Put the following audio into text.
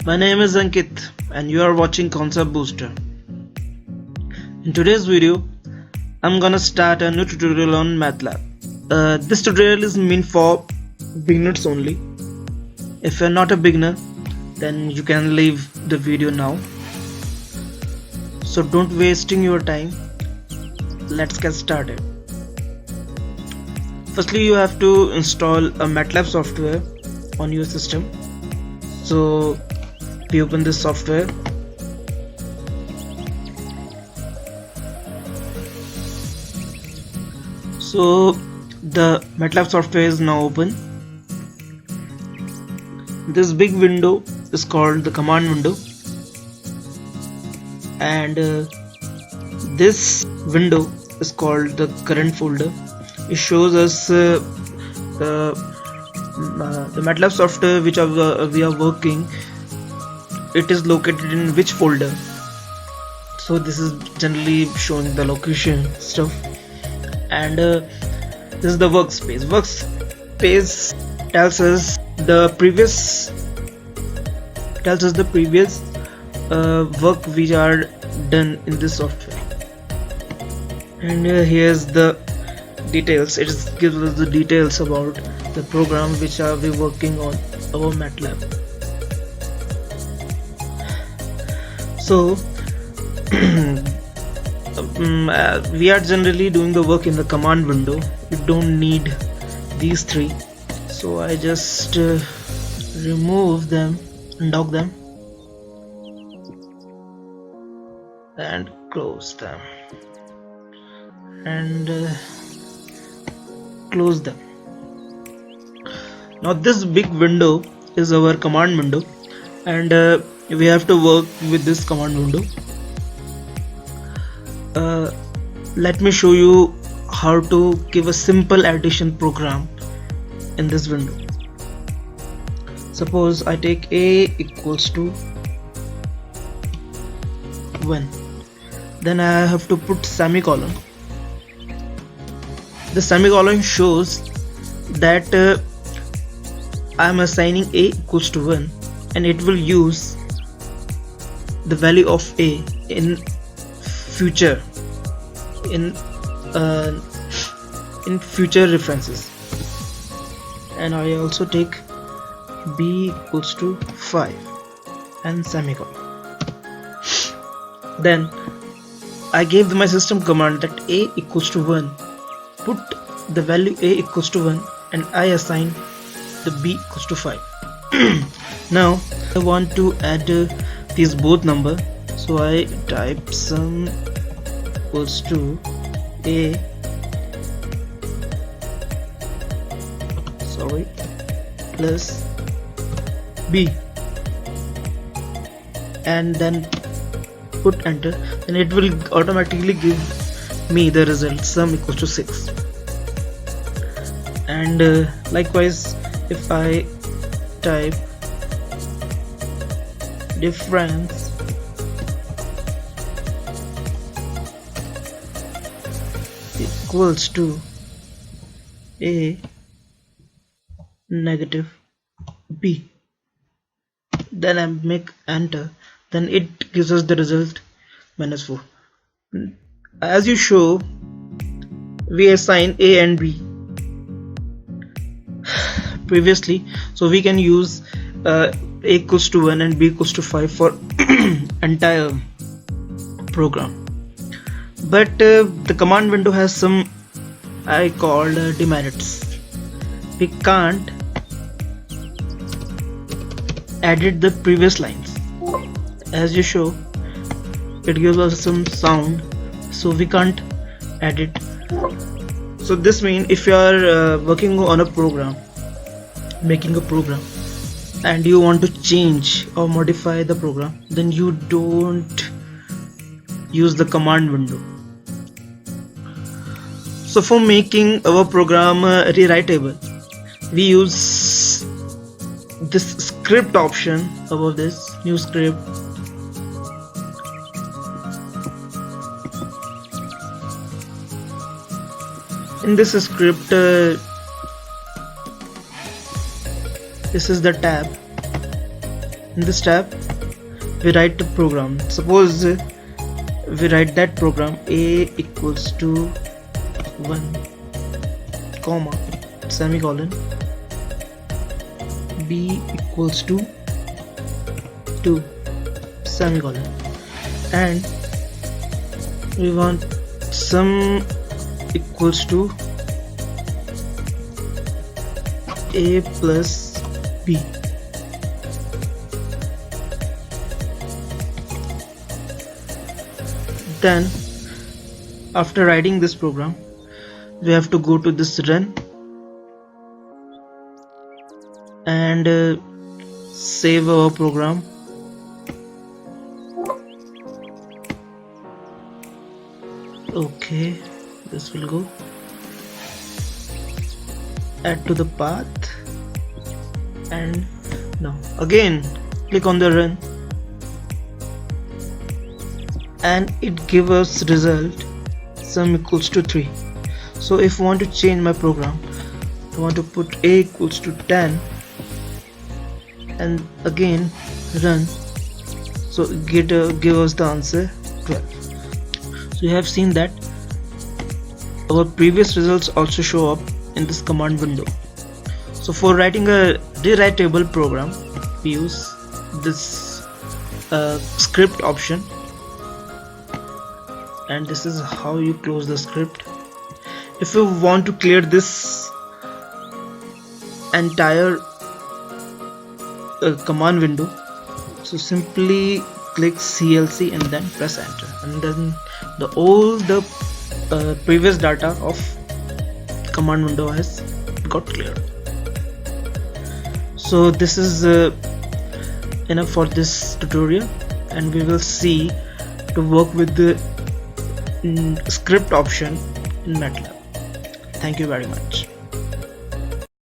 My name is Ankit and you are watching Concept Booster. In today's video, I'm gonna start a new tutorial on MATLAB. This tutorial is meant for beginners only. If you're not a beginner, then you can leave the video now. So don't wasting your time. Let's get started. Firstly, you have to install a MATLAB software on your system. So we open this software. So the MATLAB software is now open. This big window is called the command window, and this window is called the current folder. It shows us the MATLAB software which we are working. It is located in which folder. So this is generally showing the location stuff, and this is the workspace. Workspace tells us the previous work which are done in this software, and here's the details. It gives us the details about the program which are we working on our MATLAB. So we are generally doing the work in the command window. We don't need these three, so I just remove them, undock them and close them and close them. Now this big window is our command window, and we have to work with this command window. Let me show you how to give a simple addition program in this window. Suppose I take a equals to 1, then I have to put semicolon. The semicolon shows that I am assigning a equals to 1, and it will use the value of a in future in future references. And I also take b equals to 5 and semicolon. Then I gave my system command that a equals to 1, put the value a equals to 1, and I assign the b equals to 5. Now I want to add these both number, so I type sum equals to a plus b, and then put enter, and it will automatically give me the result sum equals to 6. And likewise, if I type difference equals to a negative b, then I make enter, then it gives us the result -4. As you show, we assign a and b previously, so we can use a equals to 1 and b equals to 5 for entire program. But the command window has some I called demerits. We can't edit the previous lines. As you show, it gives us some sound, so we can't edit. So this means if you are working on a program, making a program, and you want to change or modify the program, then you don't use the command window. So for making our program rewritable, we use this script option above this, new script. In this script, this is the tab In this tab we write the program. Suppose we write that program a equals to 1 comma semicolon, b equals to 2 semicolon, and we want sum equals to a plus b. Then after writing this program we have to go to this run and save our program. Okay, this will go, add to the path, and now again click on the run, and it gives us result sum equals to 3. So if I want to change my program, I want to put a equals to 10 and again run, so give us the answer 12. So you have seen that our previous results also show up in this command window. So for writing a rewritable program we use this script option, and this is how you close the script. If you want to clear this entire command window, so simply click CLC and then press enter, and then all the previous data of command window has got cleared. So this is enough for this tutorial, and we will see to work with the script option in MATLAB. Thank you very much.